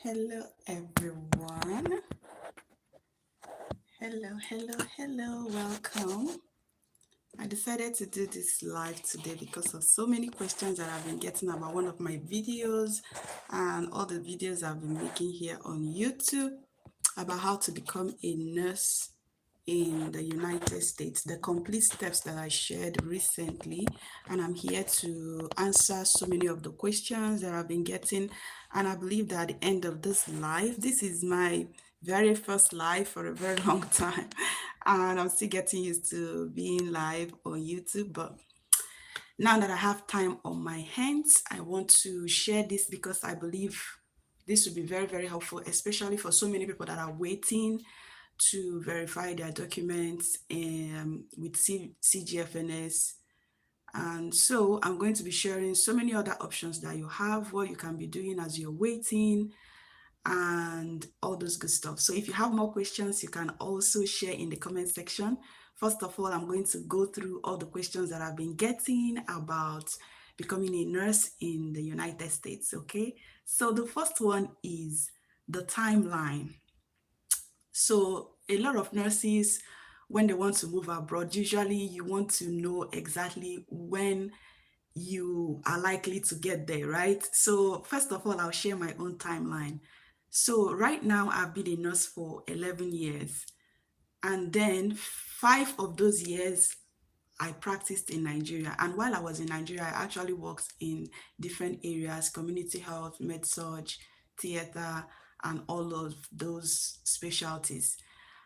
Hello everyone. Hello. Welcome. I decided to do this live today because of so many questions that I've been getting about one of my videos and all the videos I've been making here on YouTube about how to become a nurse in the United States, the complete steps that I shared recently. And I'm here to answer so many of the questions that I've been getting. And I believe that at the end of this live, this is my very first live for a very long time. And I'm still getting used to being live on YouTube. But now that I have time on my hands, I want to share this because I believe this will be very, very helpful, especially for so many people that are waiting to verify their documents with CGFNS. And so I'm going to be sharing so many other options that you have, what you can be doing as you're waiting, and all those good stuff. So if you have more questions, you can also share in the comment section. First of all, I'm going to go through all the questions that I've been getting about becoming a nurse in the United States, okay? So the first one is the timeline. So a lot of nurses, when they want to move abroad, usually you want to know exactly when you are likely to get there, right? So first of all, I'll share my own timeline. So right now I've been a nurse for 11 years. And then 5 of those years I practiced in Nigeria. And while I was in Nigeria, I actually worked in different areas, community health, med-surg, theater, and all of those specialties.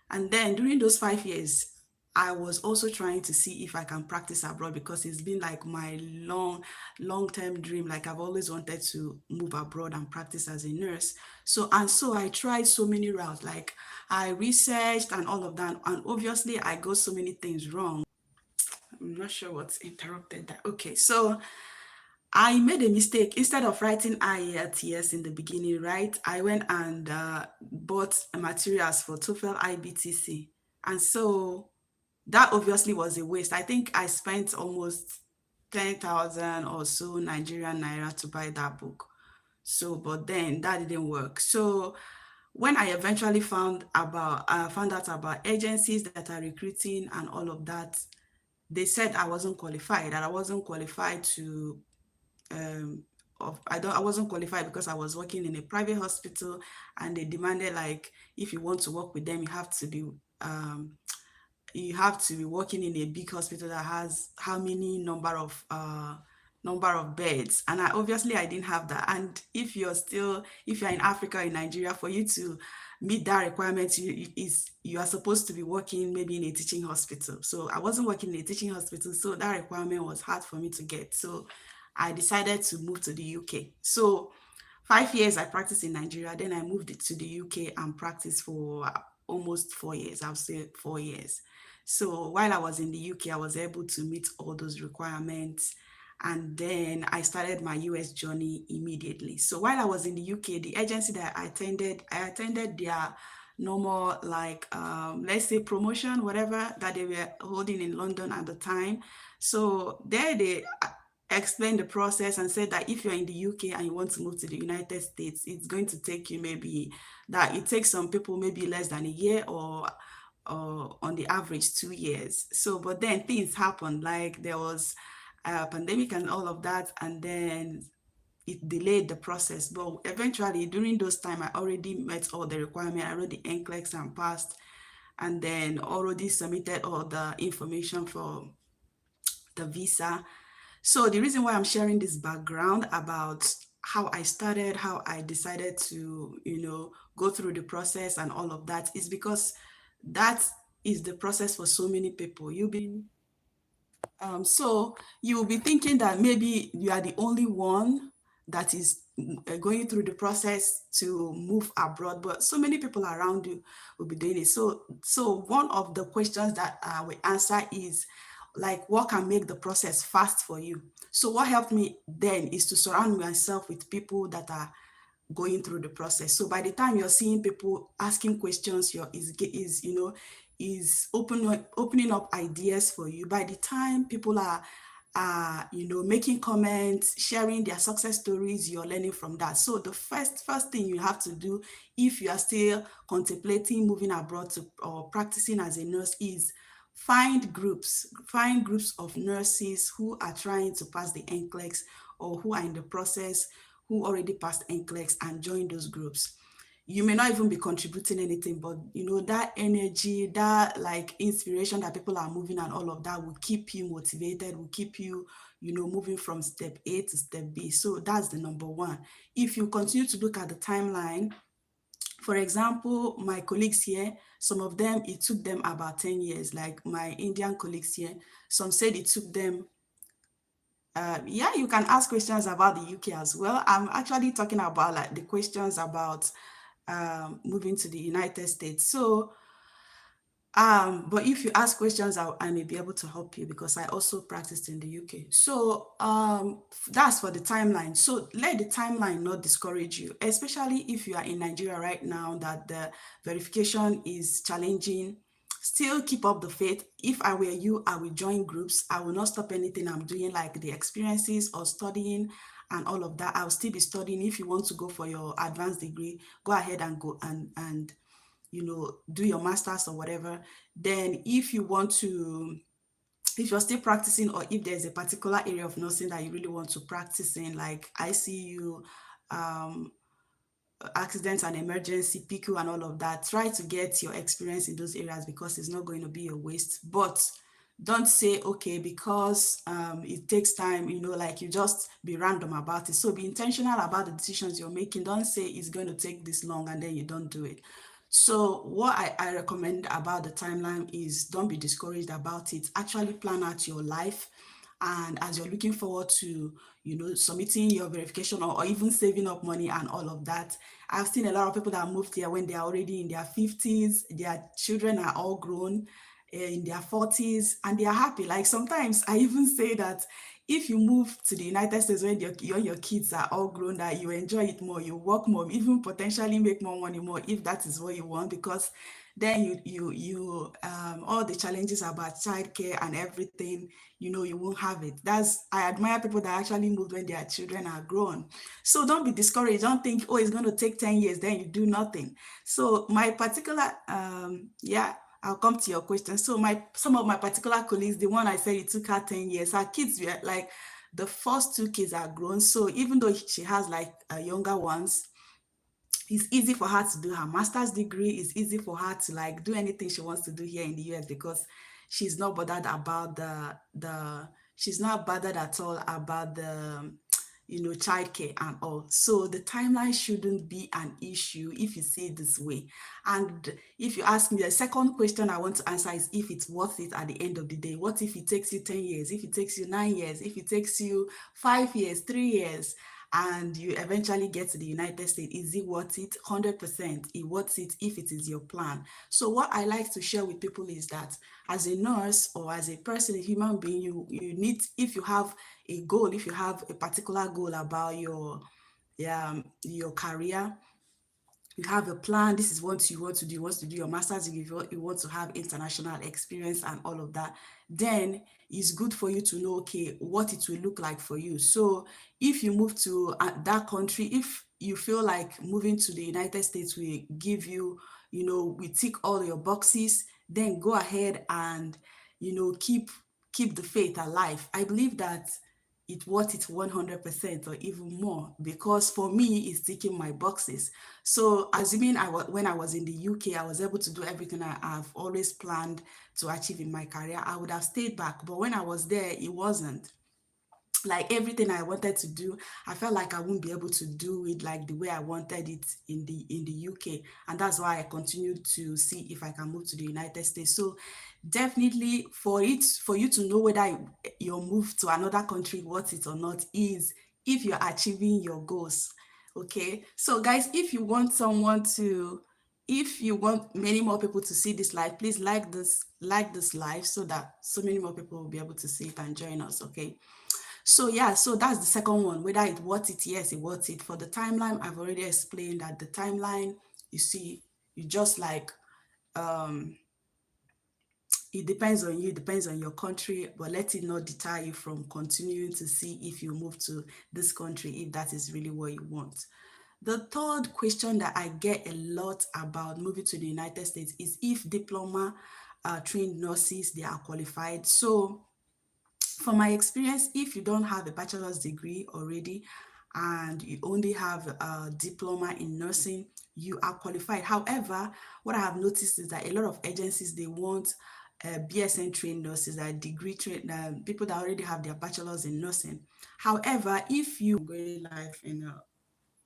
And then during those 5 years, I was also trying to see if I can practice abroad because it's been like my long-term dream. Like I've always wanted to move abroad and practice as a nurse. So I tried so many routes, like I researched and all of that. And obviously I got so many things wrong. I'm not sure what's interrupted that. Okay, so I made a mistake. Instead of writing IELTS in the beginning, right, I went and bought materials for TOEFL IBTC. And so that obviously was a waste. I think I spent almost 10,000 or so Nigerian Naira to buy that book. So, but then that didn't work. So when I eventually found out about agencies that are recruiting and all of that, they said I wasn't qualified, that I wasn't qualified to I wasn't qualified because I was working in a private hospital, and they demanded, like, if you want to work with them, you have to be working in a big hospital that has how many number of beds. And I didn't have that. And if you're in Africa, in Nigeria, for you to meet that requirement, you are supposed to be working maybe in a teaching hospital. So I wasn't working in a teaching hospital, so that requirement was hard for me to get. So I decided to move to the UK. So 5 years I practiced in Nigeria, then I moved to the UK and practiced for almost 4 years. I'll say 4 years. So while I was in the UK, I was able to meet all those requirements. And then I started my US journey immediately. So while I was in the UK, the agency that I attended their normal, like, let's say promotion, whatever, that they were holding in London at the time. So there they explained the process and said that if you're in the UK and you want to move to the United States, it's going to take you it takes some people maybe less than a year or on the average 2 years. So, but then things happened, like there was a pandemic and all of that, and then it delayed the process. But eventually, during those time, I already met all the requirements. I wrote the NCLEX and passed, and then already submitted all the information for the visa. So the reason why I'm sharing this background about how I started, how I decided to, go through the process and all of that is because that is the process for so many people. So you'll be thinking that maybe you are the only one that is going through the process to move abroad, but so many people around you will be doing it. So one of the questions that I will answer is, like, what can make the process fast for you? So what helped me then is to surround myself with people that are going through the process. So by the time you're seeing people asking questions, is opening up ideas for you. By the time people are you know, making comments, sharing their success stories. You're learning from that. So the first thing you have to do if you are still contemplating moving abroad to or practicing as a nurse is find groups of nurses who are trying to pass the NCLEX or who are in the process, who already passed NCLEX, and join those groups. You may not even be contributing anything, but you know, that energy, that like inspiration that people are moving and all of that will keep you motivated, will keep you, you know, moving from step A to step B. So that's the number one. If you continue to look at the timeline, for example, my colleagues here, some of them, it took them about 10 years, like my Indian colleagues here. Some said it took them yeah, you can ask questions about the UK as well. I'm actually talking about like the questions about moving to the United States. So, but if you ask questions, I may be able to help you because I also practiced in the UK. So that's for the timeline. So let the timeline not discourage you, especially if you are in Nigeria right now that the verification is challenging. Still keep up the faith. If I were you, I will join groups. I will not stop anything I'm doing, like the experiences or studying and all of that. I'll still be studying. If you want to go for your advanced degree, go ahead and go and you know, do your master's or whatever. Then if you want to, if you're still practicing, or if there's a particular area of nursing that you really want to practice in, like ICU, accidents and emergency, PQ and all of that, try to get your experience in those areas because it's not going to be a waste. But don't say, okay, because it takes time, you know, like you just be random about it. So be intentional about the decisions you're making. Don't say it's going to take this long and then you don't do it. So what I recommend about the timeline is don't be discouraged about it. Actually plan out your life. And as you're looking forward to, you know, submitting your verification or even saving up money and all of that, I've seen a lot of people that moved here when they're already in their 50s, their children are all grown in their 40s, and they're happy. Like sometimes I even say that if you move to the United States when your kids are all grown, that you enjoy it more, you work more, even potentially make more money more if that is what you want, because then you all the challenges about childcare and everything, you know, you won't have it. I admire people that actually move when their children are grown. So don't be discouraged. Don't think, oh, it's going to take 10 years, then you do nothing. So my particular yeah, I'll come to your question. So some of my particular colleagues, the one I said it took her 10 years, her kids were like, the first two kids are grown. So even though she has like younger ones, it's easy for her to do her master's degree. It's easy for her to like do anything she wants to do here in the US because she's not bothered about she's not bothered at all about the you know, childcare and all. So the timeline shouldn't be an issue if you see it this way. And if you ask me, the second question I want to answer is if it's worth it at the end of the day. What if it takes you 10 years? If it takes you 9 years? If it takes you 5 years, 3 years? And you eventually get to the United States, is it worth it? 100%, it worth it if it is your plan. So what I like to share with people is that as a nurse or as a person, a human being, you need, if you have a goal, if you have a particular goal about your career, you have a plan, this is what you want to do, you want to do your master's, you want to have international experience and all of that, then it's good for you to know, okay, what it will look like for you. So if you move to that country, if you feel like moving to the United States will give you, you know, we tick all your boxes, then go ahead and, you know, keep the faith alive. I believe that it worth it 100% or even more, because for me it's ticking my boxes. So assuming when I was in the UK, I was able to do everything I've always planned to achieve in my career, I would have stayed back. But when I was there, it wasn't. Like everything I wanted to do, I felt like I wouldn't be able to do it like the way I wanted it in the UK. And that's why I continued to see if I can move to the United States. So definitely for you to know whether your move to another country worth it or not is if you're achieving your goals. Okay, so guys, if you want many more people to see this live, please like this live so that so many more people will be able to see it and join us. Okay, so yeah, so that's the second one, whether it worth it. Yes, it worth it. For the timeline, I've already explained that the timeline, you see, you just like it depends on you, depends on your country, but let it not deter you from continuing to see if you move to this country, if that is really what you want. The third question that I get a lot about moving to the United States is if diploma trained nurses, they are qualified. So from my experience, if you don't have a bachelor's degree already and you only have a diploma in nursing, you are qualified. However, what I have noticed is that a lot of agencies, they want BSN trained nurses, that degree trained people that already have their bachelor's in nursing. However, if you going live in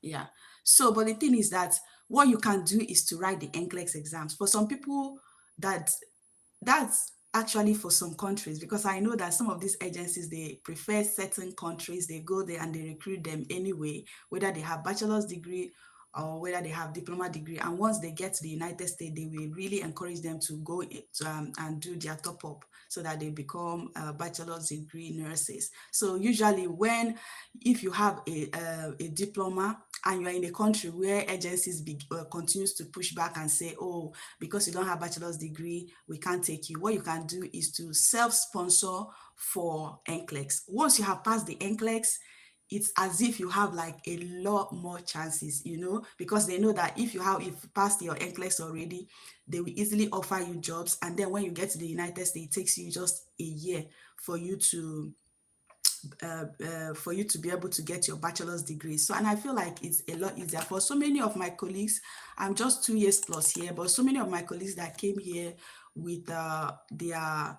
yeah, so but the thing is that what you can do is to write the NCLEX exams. For some people, that that's actually for some countries, because I know that some of these agencies, they prefer certain countries, they go there and they recruit them anyway, whether they have bachelor's degree or whether they have diploma degree. And once they get to the United States, they will really encourage them to go and do their top up so that they become bachelor's degree nurses. So usually if you have a diploma and you're in a country where agencies continues to push back and say, oh, because you don't have bachelor's degree, we can't take you. What you can do is to self-sponsor for NCLEX. Once you have passed the NCLEX, it's as if you have like a lot more chances, because they know that if you passed your NCLEX already, they will easily offer you jobs. And then when you get to the United States, it takes you just a year for you to be able to get your bachelor's degree. So, and I feel like it's a lot easier for so many of my colleagues. I'm just 2 years plus here, but so many of my colleagues that came here with their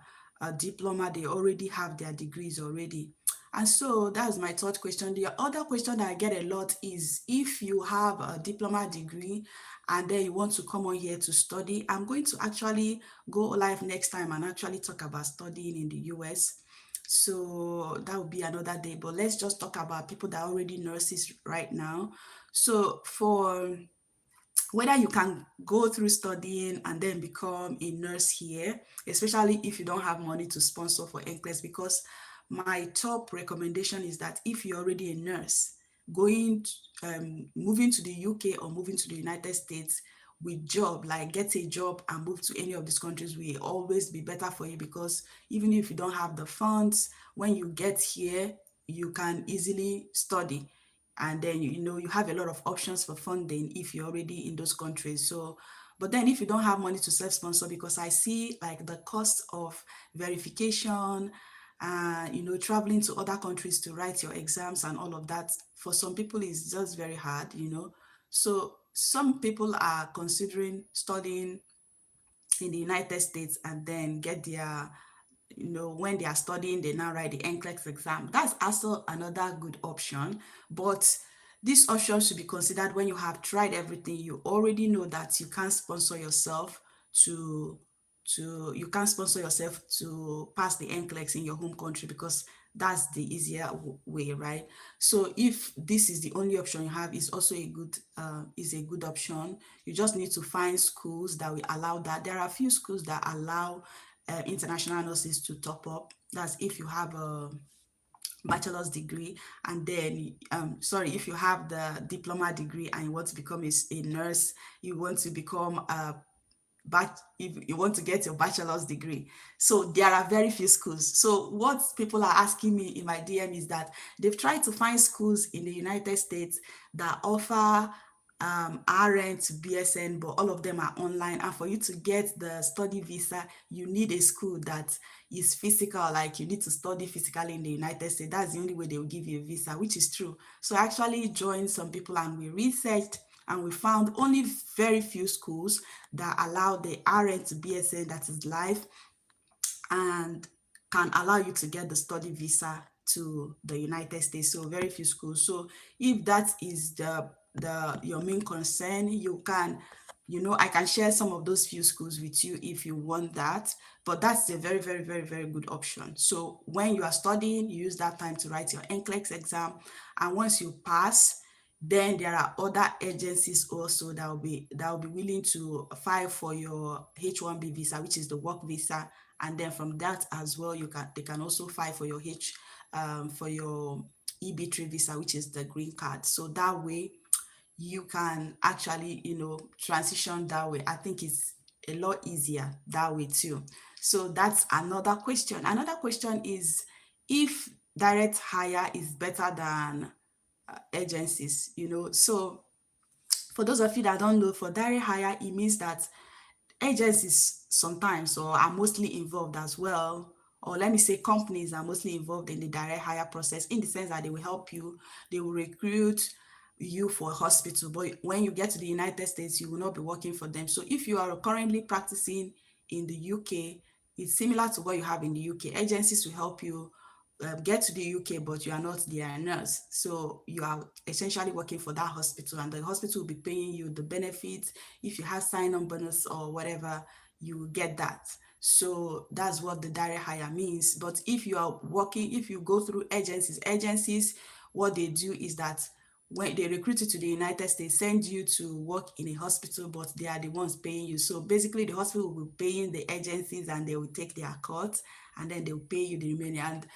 diploma, they already have their degrees already. And so that's my third question. The other question that I get a lot is if you have a diploma degree and then you want to come on here to study. I'm going to actually go live next time and actually talk about studying in the US. So that would be another day, but let's just talk about people that are already nurses right now. So for whether you can go through studying and then become a nurse here, especially if you don't have money to sponsor for NCLEX, because my top recommendation is that if you're already a nurse, moving to the UK or moving to the United States with job, like get a job and move to any of these countries, will always be better for you, because even if you don't have the funds, when you get here, you can easily study. And then, you have a lot of options for funding if you're already in those countries. So, but then if you don't have money to self-sponsor, because I see like the cost of verification, traveling to other countries to write your exams and all of that, for some people is just very hard, So some people are considering studying in the United States and then get their, when they are studying, they now write the NCLEX exam. That's also another good option. But this option should be considered when you have tried everything. You already know that you can't sponsor yourself to pass the NCLEX in your home country, because that's the easier way, right? So if this is the only option you have, is also a good option. You just need to find schools that will allow that. There are a few schools that allow international nurses to top up. That's if you have a bachelor's degree, and then if you have the diploma degree and you want to become a nurse, you want to become but if you want to get your bachelor's degree. So there are very few schools. So what people are asking me in my DM is that they've tried to find schools in the United States that offer RN to BSN, but all of them are online. And for you to get the study visa, you need a school that is physical, like you need to study physically in the United States. That's the only way they will give you a visa, which is true. So I actually joined some people and we researched and we found only very few schools that allow the RN to BSN that is live and can allow you to get the study visa to the United States. So very few schools. So if that is your main concern, you can, I can share some of those few schools with you if you want that. But that's a very, very, very, very good option. So when you are studying, you use that time to write your NCLEX exam. And once you pass, then there are other agencies also that will be willing to file for your H-1B visa, which is the work visa. And then from that as well, they can also file for your EB3 visa, which is the green card. So that way you can actually, transition that way. I think it's a lot easier that way too. So that's another question. Another question is if direct hire is better than agencies, So for those of you that don't know, for direct hire, it means that agencies sometimes or are mostly involved as well, or let me say companies are mostly involved in the direct hire process, in the sense that they will help you, they will recruit you for a hospital, but when you get to the United States, you will not be working for them. So if you are currently practicing in the UK, it's similar to what you have in the UK. Agencies will help you get to the UK, but you are not their nurse. So you are essentially working for that hospital, and the hospital will be paying you the benefits. If you have sign-on bonus or whatever, you will get that. So that's what the direct hire means. But if you are working, if you go through agencies, what they do is that when they recruit you to the United States, send you to work in a hospital, but they are the ones paying you. So basically, the hospital will be paying the agencies, and they will take their cut, and then they will pay you the remaining. And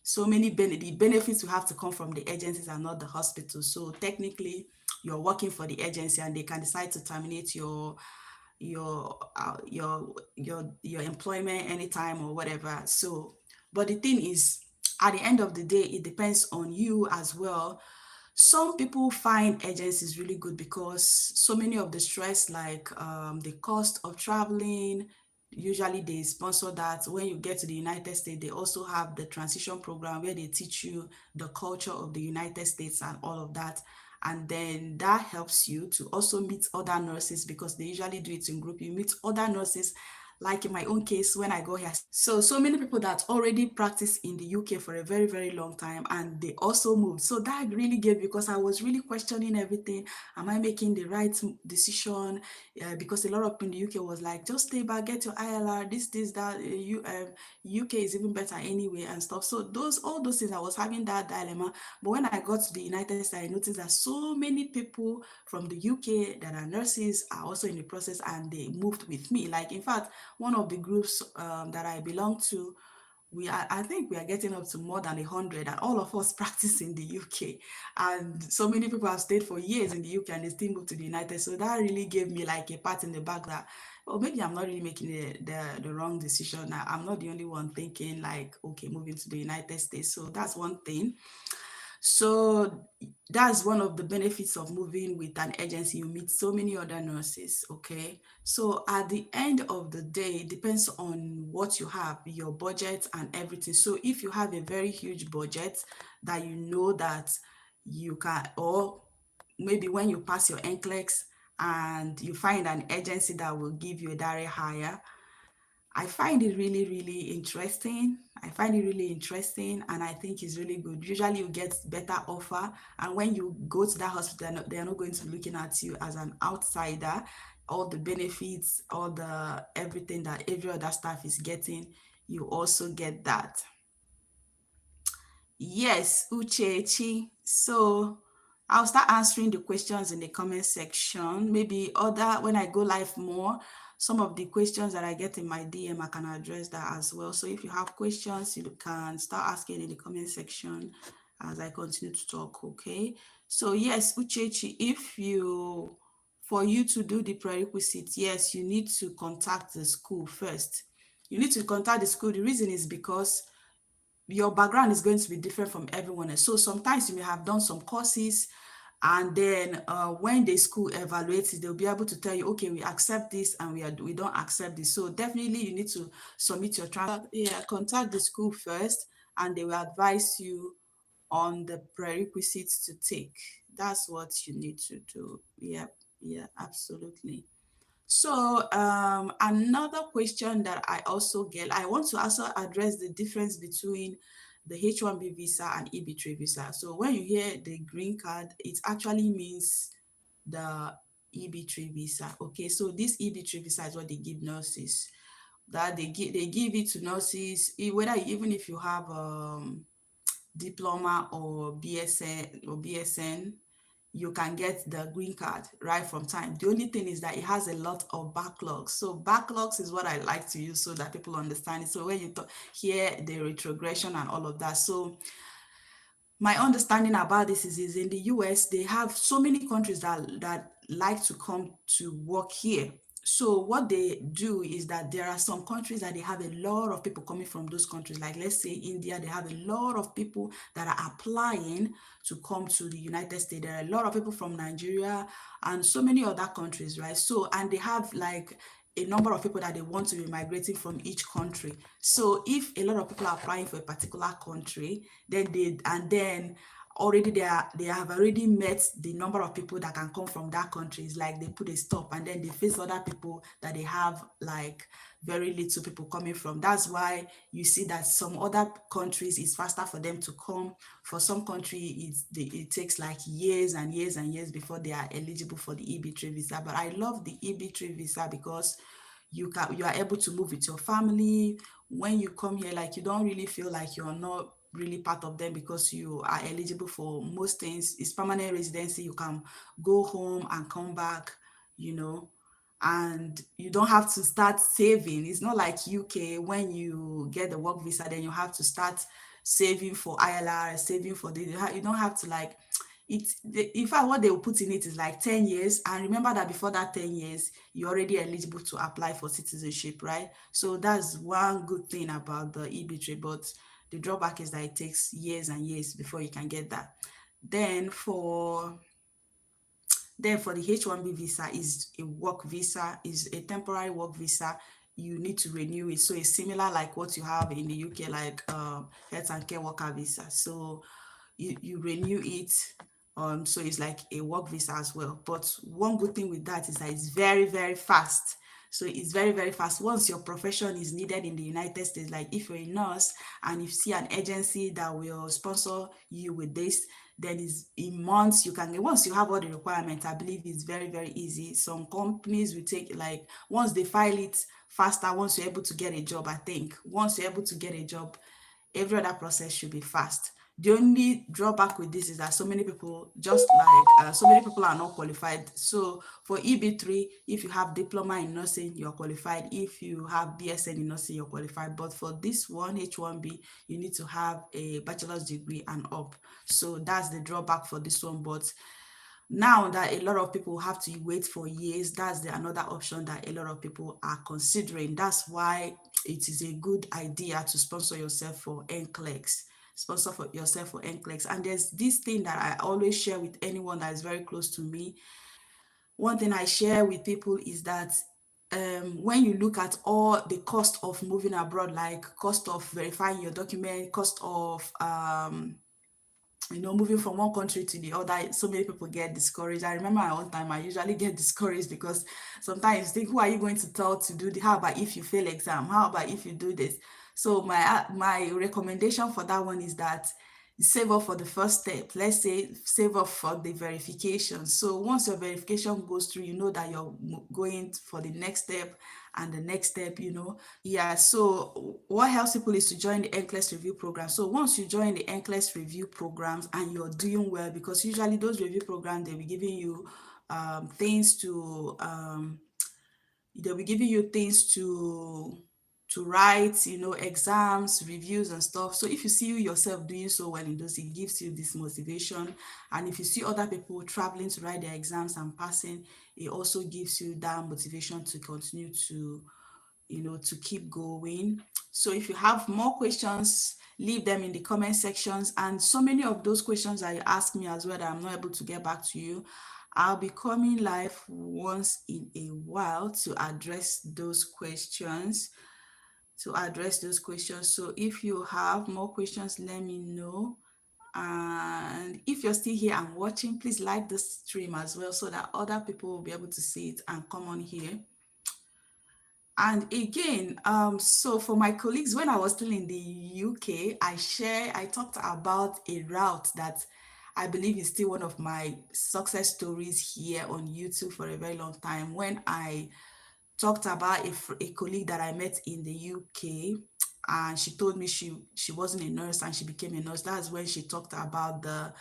so many the benefits will have to come from the agencies and not the hospital. So technically, you're working for the agency, and they can decide to terminate your employment anytime or whatever. So, but the thing is, at the end of the day, it depends on you as well. Some people find agencies really good because so many of the stress, like the cost of traveling, usually they sponsor that. When you get to the United States, they also have the transition program where they teach you the culture of the United States and all of that. And then that helps you to also meet other nurses, because they usually do it in group. You meet other nurses, like in my own case, when I go here. So many people that already practice in the UK for a very, very long time, and they also moved. So that really gave, because I was really questioning everything. Am I making the right decision? Because a lot of people in the UK was like, just stay back, get your ILR, this, that, UK is even better anyway and stuff. So all those things, I was having that dilemma. But when I got to the United States, I noticed that so many people from the UK that are nurses are also in the process, and they moved with me. Like, in fact, one of the groups that I belong to, I think we are getting up to more than 100, and all of us practice in the UK. And so many people have stayed for years in the UK, and they still moved to the United. So that really gave me like a pat in the back that, oh, maybe I'm not really making the wrong decision. I'm not the only one thinking like, okay, moving to the United States. So that's one thing. So that's one of the benefits of moving with an agency. You meet so many other nurses, okay? So at the end of the day, it depends on what you have, your budget and everything. So if you have a very huge budget that you know that you can, or maybe when you pass your NCLEX and you find an agency that will give you a direct hire, I find it really, really interesting. I find it really interesting, and I think it's really good. Usually you get better offer, and when you go to that hospital, they are not going to be looking at you as an outsider. All the benefits, all the everything that every other staff is getting, you also get that. Yes, Uchechi. So I'll start answering the questions in the comment section. Maybe when I go live more, some of the questions that I get in my DM, I can address that as well. So if you have questions, you can start asking in the comment section as I continue to talk, okay? So yes, Uchechi, for you to do the prerequisites, yes, you need to contact the school first. You need to contact the school. The reason is because your background is going to be different from everyone else. So sometimes you may have done some courses, and then when the school evaluates it, they'll be able to tell you, okay, we accept this and we don't accept this. So definitely you need to submit your transcript. Yeah, contact the school first, and they will advise you on the prerequisites to take. That's what you need to do. Yeah, absolutely. So another question that I also get, I want to also address the difference between the H-1B visa and EB3 visa. So when you hear the green card, it actually means the EB3 visa. Okay, so this EB3 visa is what they give nurses. That they give it to nurses, whether even if you have diploma or BSN, you can get the green card right from time. The only thing is that it has a lot of backlogs. So backlogs is what I like to use so that people understand it. So when you hear the retrogression and all of that. So my understanding about this is in the US, they have so many countries that like to come to work here. so what they do is that there are some countries that they have a lot of people coming from those countries. Like let's say India, they have a lot of people that are applying to come to the United States. There are a lot of people from Nigeria and so many other countries, right? So, and they have like a number of people that they want to be migrating from each country. So if a lot of people are applying for a particular country, then already they have already met the number of people that can come from that country. It's like they put a stop and then they face other people that they have like very little people coming from. That's why you see that some other countries it's faster for them to come. For some country it takes like years and years and years before they are eligible for the EB3 visa. But I love the EB3 visa because you are able to move with your family. When you come here, like you don't really feel like you're not really part of them because you are eligible for most things. It's permanent residency. You can go home and come back, you know, and you don't have to start saving. It's not like UK when you get the work visa, then you have to start saving for ILR, saving for the, you don't have to like, in fact what they will put in it is like 10 years, and remember that before that 10 years you're already eligible to apply for citizenship, right? So that's one good thing about the EB3, but the drawback is that it takes years and years before you can get that. Then for the H-1B visa is a work visa, is a temporary work visa. You need to renew it. So it's similar like what you have in the UK, like health and care worker visa. So you renew it. So it's like a work visa as well. But one good thing with that is that it's very, very fast. So it's very, very fast. Once your profession is needed in the United States, like if you're a nurse and you see an agency that will sponsor you with this, then it's in months you can get. Once you have all the requirements, I believe it's very, very easy. Some companies will take like, once they file it faster, once you're able to get a job, I think. Once you're able to get a job, every other process should be fast. The only drawback with this is that so many people, just like so many people are not qualified. So for EB3, if you have diploma in nursing, you're qualified. If you have BSN in nursing, you're qualified. But for this one, H1B, you need to have a bachelor's degree and up. So that's the drawback for this one. But now that a lot of people have to wait for years, that's another option that a lot of people are considering. That's why it is a good idea to sponsor yourself for NCLEX. Sponsor for yourself for NCLEX. And there's this thing that I always share with anyone that is very close to me. One thing I share with people is that when you look at all the cost of moving abroad, like cost of verifying your document, cost of moving from one country to the other, so many people get discouraged. I remember at one time I usually get discouraged because sometimes you think, who are you going to tell to do the, how about if you fail exam, how about if you do this? So my recommendation for that one is that save up for the first step. Let's say save up for the verification. So once your verification goes through, you know that you're going for the next step and the next step, Yeah, so what helps people is to join the NCLEX review program. So once you join the NCLEX review programs and you're doing well, because usually those review programs, they'll be giving you things to write, exams, reviews and stuff. So if you see yourself doing so well in those, it gives you this motivation. And if you see other people traveling to write their exams and passing, it also gives you that motivation to continue to to keep going. So if you have more questions, leave them in the comment sections. And so many of those questions that you ask me as well that I'm not able to get back to you, I'll be coming live once in a while to address those questions. So if you have more questions, let me know. And if you're still here and watching, please like the stream as well so that other people will be able to see it and come on here. And again, so for my colleagues, when I was still in the UK, I talked about a route that I believe is still one of my success stories here on YouTube for a very long time. When I talked about a colleague that I met in the UK, and she told me she wasn't a nurse and she became a nurse. That's when she talked about the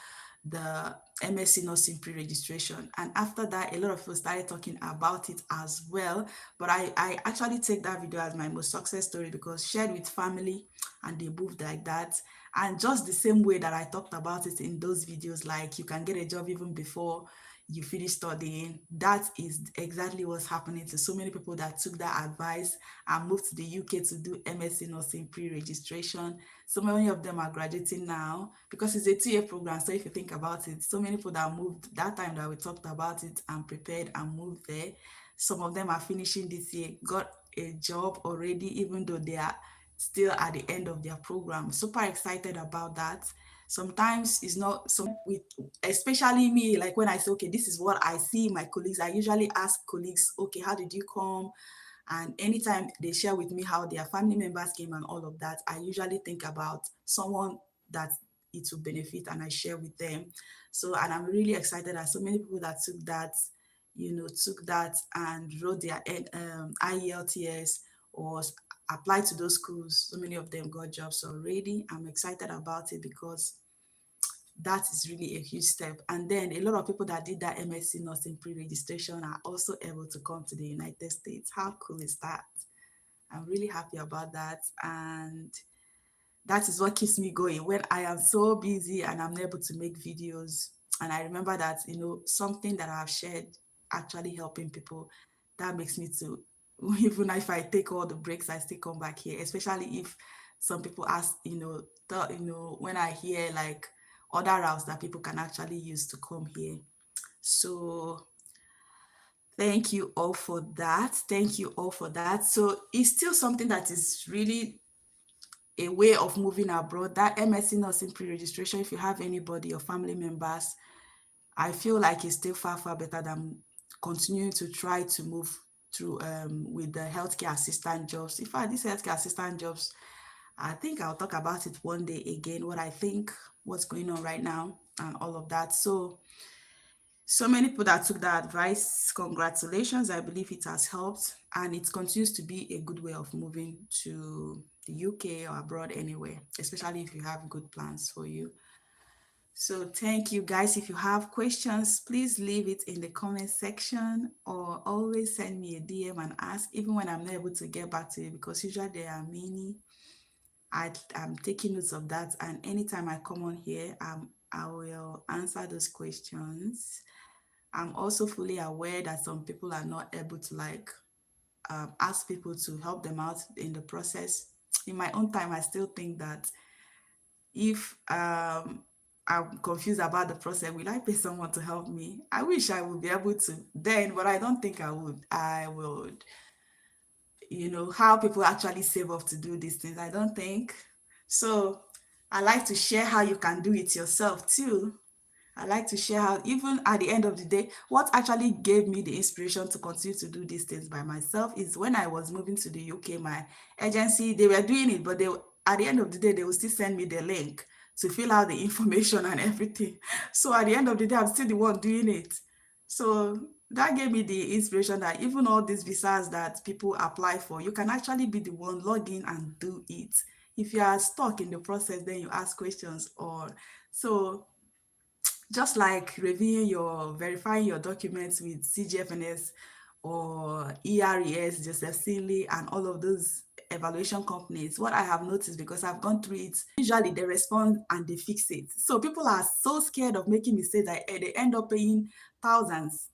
MSc nursing pre-registration. And after that, a lot of people started talking about it as well. But I actually take that video as my most success story because shared with family and they moved like that. And just the same way that I talked about it in those videos, like you can get a job even before you finish studying. That is exactly what's happening to so many people that took that advice and moved to the UK to do MSc nursing pre-registration. So many of them are graduating now because it's a 2-year program. So if you think about it, so many people that moved that time that we talked about it and prepared and moved there, some of them are finishing this year, got a job already, even though they are still at the end of their program. Super excited about that. Sometimes it's not some with, especially me, like when I say, okay, this is what I see my colleagues, I usually ask colleagues, okay, how did you come? And anytime they share with me how their family members came and all of that, I usually think about someone that it will benefit and I share with them. So, and I'm really excited that so many people that took that, took that and wrote their IELTS or applied to those schools. So many of them got jobs already. I'm excited about it because that is really a huge step. And then a lot of people that did that MSc nursing pre-registration are also able to come to the United States. How cool is that? I'm really happy about that. And that is what keeps me going when I am so busy and I'm able to make videos. And I remember that, something that I've shared actually helping people, that makes me to, even if I take all the breaks, I still come back here, especially if some people ask, when I hear like other routes that people can actually use to come here. So thank you all for that. Thank you all for that. So it's still something that is really a way of moving abroad. That MSc nursing pre-registration, if you have anybody or family members, I feel like it's still far, far better than continuing to try to move through with the healthcare assistant jobs. In fact, these healthcare assistant jobs, I think I'll talk about it one day again, what I think, what's going on right now and all of that. So many people that took that advice, congratulations. I believe it has helped and it continues to be a good way of moving to the UK or abroad anywhere, especially if you have good plans for you. So thank you guys. If you have questions, please leave it in the comment section or always send me a DM and ask, even when I'm not able to get back to you, because usually there are many. I'm taking notes of that, and anytime I come on here, I will answer those questions. I'm also fully aware that some people are not able to ask people to help them out in the process. In my own time, I still think that if I'm confused about the process, will I pay someone to help me? I wish I would be able to then, but I don't think I would. I would, how people actually save up to do these things. I don't think. So I like to share how you can do it yourself too. I like to share how, even at the end of the day, what actually gave me the inspiration to continue to do these things by myself is when I was moving to the UK, my agency, they were doing it, but at the end of the day, they will still send me the link to fill out the information and everything. So at the end of the day, I'm still the one doing it. So that gave me the inspiration that even all these visas that people apply for, you can actually be the one log in and do it. If you are stuck in the process, then you ask questions or so just like verifying your documents with CGFNS or ERES, Joseph Sinley, and all of those evaluation companies, what I have noticed, because I've gone through it, usually they respond and they fix it. So people are so scared of making mistakes that they end up paying thousands,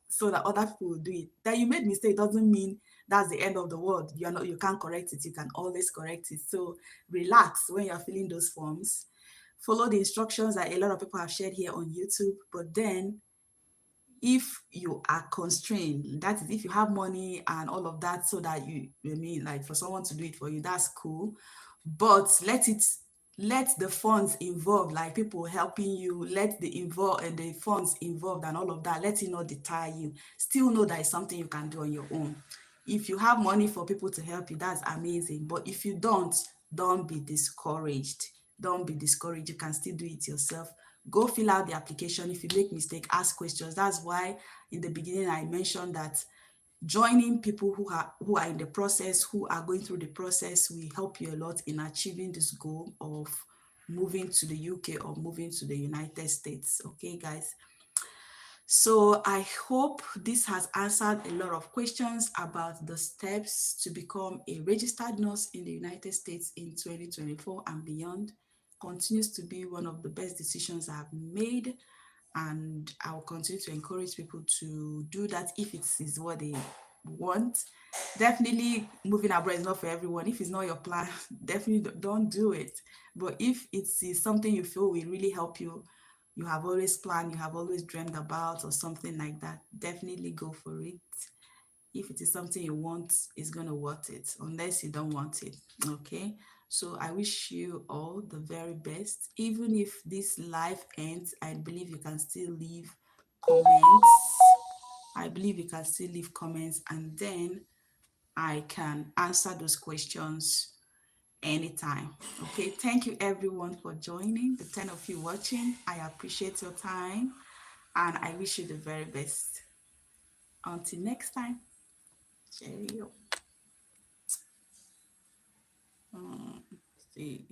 so that other people will do it. That you made mistake doesn't mean that's the end of the world. You can't correct it. You can always correct it. So relax when you're filling those forms. Follow the instructions that a lot of people have shared here on YouTube. But then if you are constrained, that is if you have money and all of that, so that like for someone to do it for you, that's cool. But let the funds involved, like people helping you, let the funds involved and all of that, let it not deter you. Still know that it's something you can do on your own. If you have money for people to help you, that's amazing. But if you don't be discouraged. Don't be discouraged. You can still do it yourself. Go fill out the application. If you make mistake, ask questions. That's why in the beginning I mentioned that joining people who are in the process, who are going through the process, will help you a lot in achieving this goal of moving to the UK or moving to the United States. Okay, guys. So I hope this has answered a lot of questions about the steps to become a registered nurse in the United States in 2024 and beyond. Continues to be one of the best decisions I've made. and I'll continue to encourage people to do that if it is what they want. Definitely moving abroad is not for everyone. If it's not your plan, definitely don't do it. But if it is something you feel will really help you, you have always planned, you have always dreamed about, or something like that, definitely go for it. If it is something you want, it's going to worth it, unless you don't want it. Okay. So I wish you all the very best. Even if this live ends, I believe you can still leave comments. I believe you can still leave comments, and then I can answer those questions anytime. Okay. Thank you everyone for joining. The 10 of you watching, I appreciate your time, and I wish you the very best. Until next time. Cheerio. See.